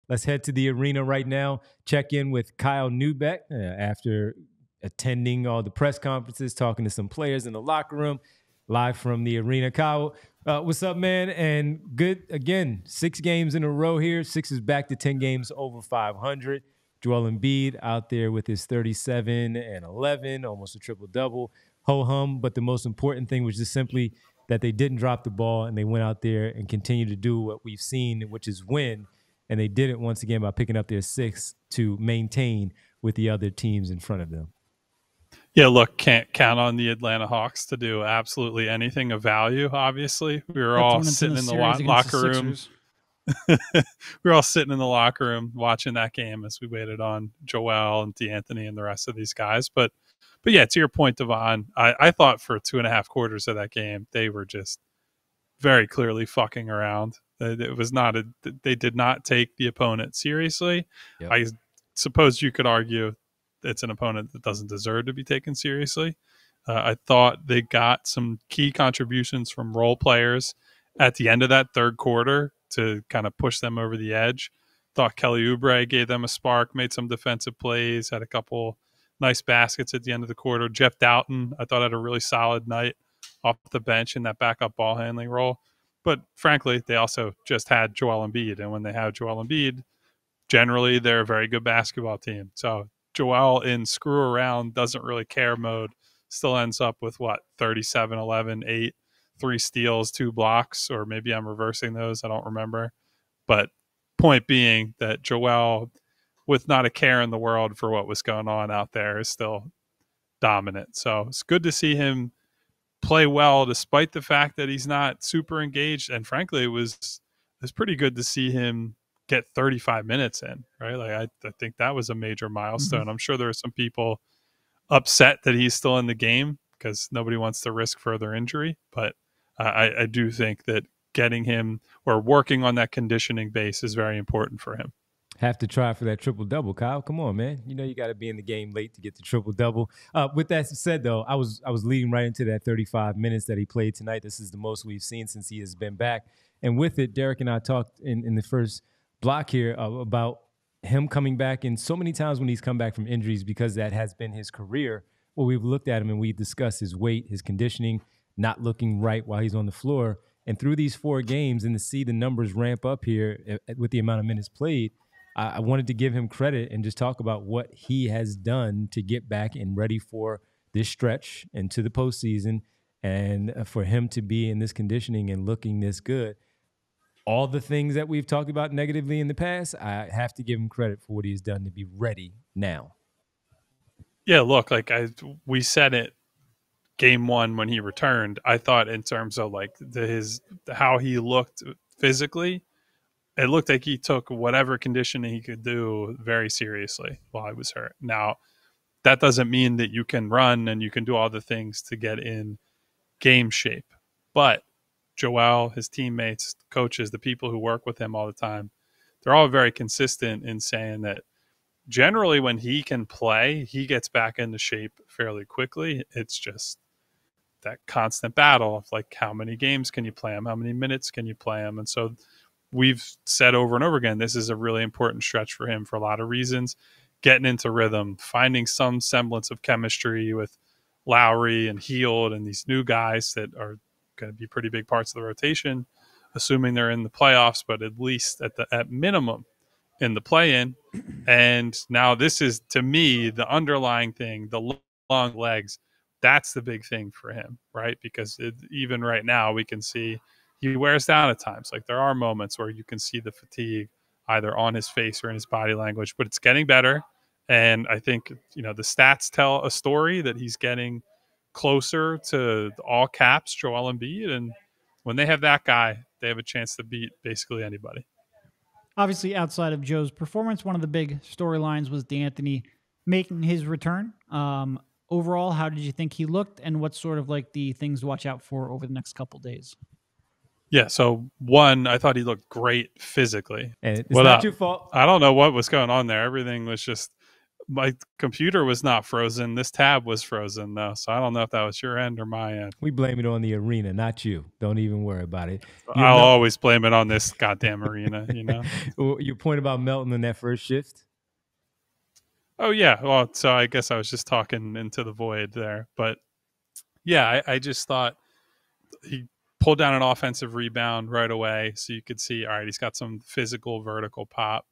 Let's head to the arena right now. Check in with Kyle Neubeck after attending all the press conferences, talking to some players in the locker room, live from the arena. Kyle, what's up, man? And good, again, 6 games in a row here. Sixers back to 10 games over 500. Joel Embiid out there with his 37 and 11, almost a triple-double. Ho-hum, but the most important thing was just simply that they didn't drop the ball and they went out there and continued to do what we've seen, which is win. And they did it once again by picking up their 6th to maintain with the other teams in front of them. Yeah, look, can't count on the Atlanta Hawks to do absolutely anything of value, obviously. We were all sitting in the locker room. We were all sitting in the locker room watching that game as we waited on Joel and De'Anthony and the rest of these guys. But yeah, to your point, Devon, I thought for 2.5 quarters of that game, they were just very clearly fucking around. It was not they did not take the opponent seriously. Yep. I suppose you could argue it's an opponent that doesn't deserve to be taken seriously. I thought they got some key contributions from role players at the end of that third quarter to kind of push them over the edge. Thought Kelly Oubre gave them a spark, made some defensive plays, had a couple nice baskets at the end of the quarter. Jeff Doughton, I thought, had a really solid night off the bench in that backup ball handling role. But frankly, they also just had Joel Embiid. And when they have Joel Embiid, generally they're a very good basketball team. So Joel in screw around, doesn't really care mode, still ends up with 37, 11, 8, 3 steals, 2 blocks, or maybe I'm reversing those. I don't remember. But point being that Joel, with not a care in the world for what was going on out there, is still dominant. So it's good to see him play well, despite the fact that he's not super engaged. And frankly, it was pretty good to see him get 35 minutes in, right? Like I think that was a major milestone. I'm sure there are some people upset that he's still in the game because nobody wants to risk further injury. But I do think that getting him or working on that conditioning base is very important for him. Have to try for that triple-double, Kyle. Come on, man. You know you got to be in the game late to get the triple-double. With that said, though, I was leading right into that 35 minutes that he played tonight. This is the most we've seen since he has been back. And with it, Derek and I talked in the first block here about him coming back. And so many times when he's come back from injuries, because that has been his career, well, we've looked at him and we discussed his weight, his conditioning, not looking right while he's on the floor. And through these 4 games and to see the numbers ramp up here with the amount of minutes played, I wanted to give him credit and just talk about what he has done to get back and ready for this stretch into the postseason, and for him to be in this conditioning and looking this good. All the things that we've talked about negatively in the past, I have to give him credit for what he's done to be ready now. Yeah, look, we said it game 1 when he returned. I thought in terms of how he looked physically, it looked like he took whatever conditioning he could do very seriously while he was hurt. Now, that doesn't mean that you can run and you can do all the things to get in game shape. But Joel, his teammates, coaches, the people who work with him all the time, they're all very consistent in saying that generally when he can play, he gets back into shape fairly quickly. It's just that constant battle of how many games can you play him? How many minutes can you play him? And so we've said over and over again, this is a really important stretch for him for a lot of reasons. Getting into rhythm, finding some semblance of chemistry with Lowry and Hield and these new guys that are going to be pretty big parts of the rotation, assuming they're in the playoffs, but at least at minimum in the play-in. And now this is, to me, the underlying thing, the long legs. That's the big thing for him, right? Because even right now we can see he wears down at times. There are moments where you can see the fatigue either on his face or in his body language, but it's getting better. And I think, the stats tell a story that he's getting closer to all caps Joel Embiid. And when they have that guy, they have a chance to beat basically anybody. Obviously, outside of Joe's performance, one of the big storylines was De'Anthony making his return. Overall, how did you think he looked, and what's sort of the things to watch out for over the next couple days? Yeah, so one, I thought he looked great physically. And it's not your fault. I don't know what was going on there. Everything was just My computer was not frozen. This tab was frozen though, so I don't know if that was your end or my end. We blame it on the arena, not you. Don't even worry about it. I'll always blame it on this goddamn arena, you know. Your point about Melton in that first shift. Oh yeah, well, so I guess I was just talking into the void there, but yeah, I just thought he pulled down an offensive rebound right away, so you could see, all right, he's got some physical vertical pop,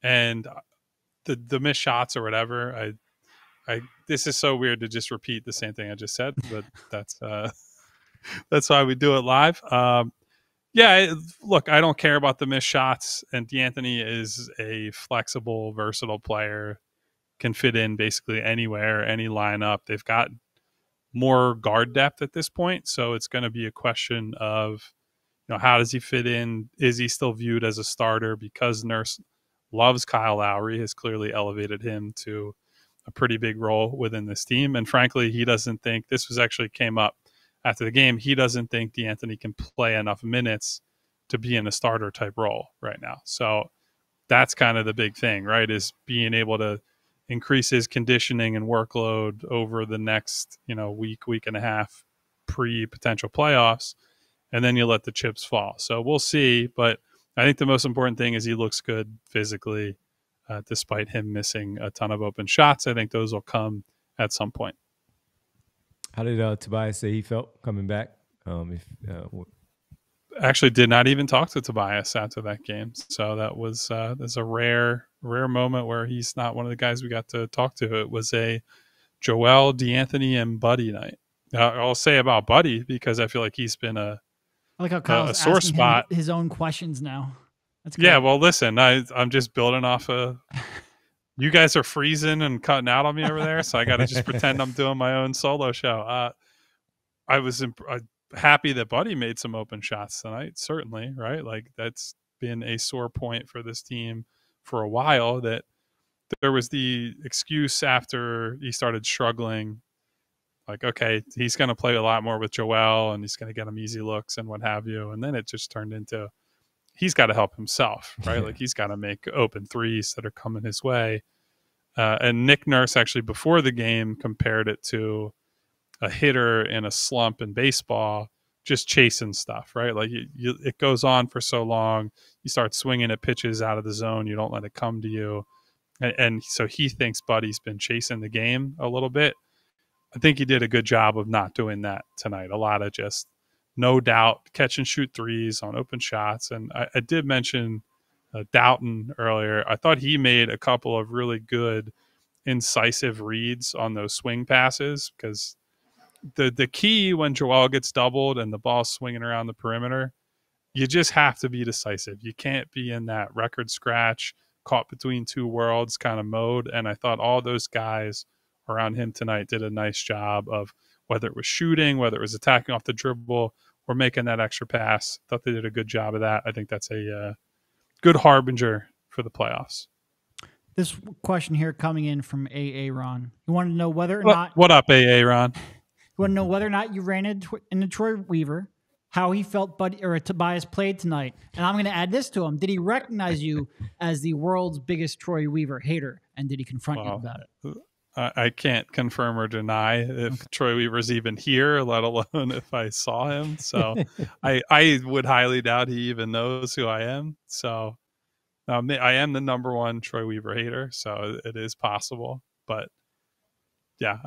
and the missed shots or whatever. This is so weird to just repeat the same thing I just said, but that's why we do it live. Look, I don't care about the missed shots, and De'Anthony is a flexible, versatile player, can fit in basically anywhere, any lineup. They've got more guard depth at this point, so it's going to be a question of, how does he fit in? Is he still viewed as a starter? Because Nurse loves Kyle Lowry, has clearly elevated him to a pretty big role within this team. And frankly, he doesn't think, this was actually came up after the game, he doesn't think De'Anthony can play enough minutes to be in a starter type role right now. So that's kind of the big thing, right? Is being able to increase his conditioning and workload over the next, week and a half pre-potential playoffs, and then you let the chips fall. So we'll see, but I think the most important thing is he looks good physically, despite him missing a ton of open shots. I think those will come at some point. How did Tobias say he felt coming back? Actually did not even talk to Tobias after that game. So that was that's a rare moment where he's not one of the guys we got to talk to. It was a Joel, De'Anthony, and Buddy night. I'll say about Buddy because I feel like he's been a sore spot. His own questions now. That's great. Yeah, well, listen, I'm just building off of you guys are freezing and cutting out on me over there, so I got to just pretend I'm doing my own solo show. I was happy that Buddy made some open shots tonight, certainly, right? Like that's been a sore point for this team for a while, that there was the excuse after he started struggling, like, okay, he's going to play a lot more with Joel and he's going to get him easy looks and what have you. And then it just turned into, he's got to help himself, right? Like he's got to make open threes that are coming his way. And Nick Nurse actually before the game compared it to a hitter in a slump in baseball, just chasing stuff, right? Like it goes on for so long. You start swinging at pitches out of the zone. You don't let it come to you. And so he thinks Buddy's been chasing the game a little bit. I think he did a good job of not doing that tonight. A lot of just no doubt catch and shoot threes on open shots. And I did mention Doughton earlier. I thought he made a couple of really good incisive reads on those swing passes, because the key when Joel gets doubled and the ball's swinging around the perimeter, you just have to be decisive. You can't be in that record scratch, caught between two worlds kind of mode. And I thought all those guys around him tonight did a nice job of, whether it was shooting, whether it was attacking off the dribble, or making that extra pass. I thought they did a good job of that. I think that's a good harbinger for the playoffs. This question here coming in from AA Ron. You want to know whether or not... What up, AA Ron? You want to know whether or not you ran into Troy Weaver, how he felt Tobias played tonight. And I'm going to add this to him. Did he recognize you as the world's biggest Troy Weaver hater? And did he confront you about it? I can't confirm or deny if Troy Weaver's even here, let alone if I saw him. So I would highly doubt he even knows who I am. So I am the number one Troy Weaver hater. So it is possible. But yeah,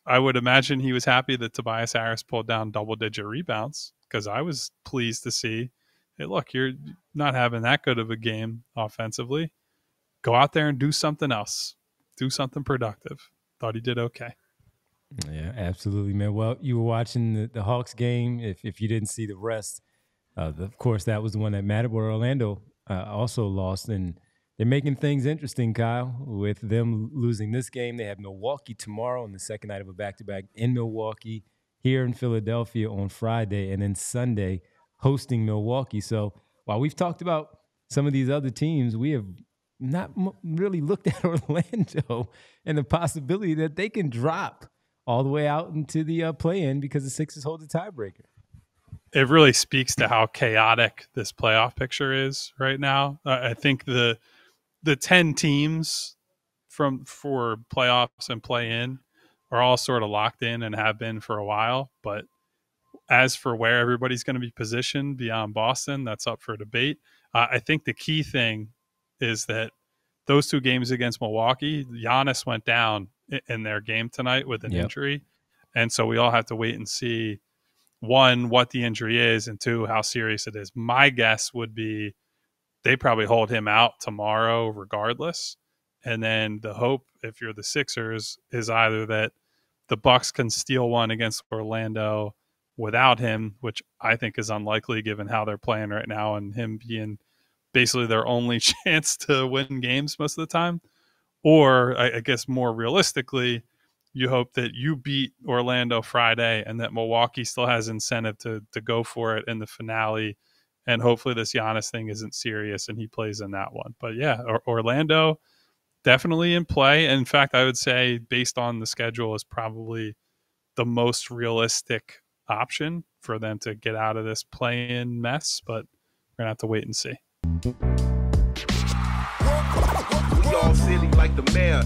I would imagine he was happy that Tobias Harris pulled down double-digit rebounds, because I was pleased to see, hey, look, you're not having that good of a game offensively. Go out there and do something else. Do something productive. Thought he did okay. Yeah, absolutely, man. Well, you were watching the Hawks game. If you didn't see the rest, of course, that was the one that mattered, where Orlando also lost. And they're making things interesting, Kyle, with them losing this game. They have Milwaukee tomorrow on the second night of a back-to-back in Milwaukee, here in Philadelphia on Friday, and then Sunday hosting Milwaukee. So while we've talked about some of these other teams, we have not really looked at Orlando and the possibility that they can drop all the way out into the play-in because the Sixers hold the tiebreaker. It really speaks to how chaotic this playoff picture is right now. I think the 10 teams for playoffs and play in are all sort of locked in and have been for a while. But as for where everybody's going to be positioned beyond Boston, that's up for debate. I think the key thing is that those 2 games against Milwaukee, Giannis went down in their game tonight with an injury. And so we all have to wait and see, 1, what the injury is, and 2, how serious it is. My guess would be they probably hold him out tomorrow regardless. And then the hope, if you're the Sixers, is either that the Bucks can steal one against Orlando without him, which I think is unlikely given how they're playing right now and him being basically their only chance to win games most of the time. Or I guess more realistically, you hope that you beat Orlando Friday and that Milwaukee still has incentive to go for it in the finale. And hopefully this Giannis thing isn't serious and he plays in that one. But yeah, Orlando definitely in play. And in fact, I would say based on the schedule is probably the most realistic option for them to get out of this play-in mess. But we're going to have to wait and see. We all silly like the mayor.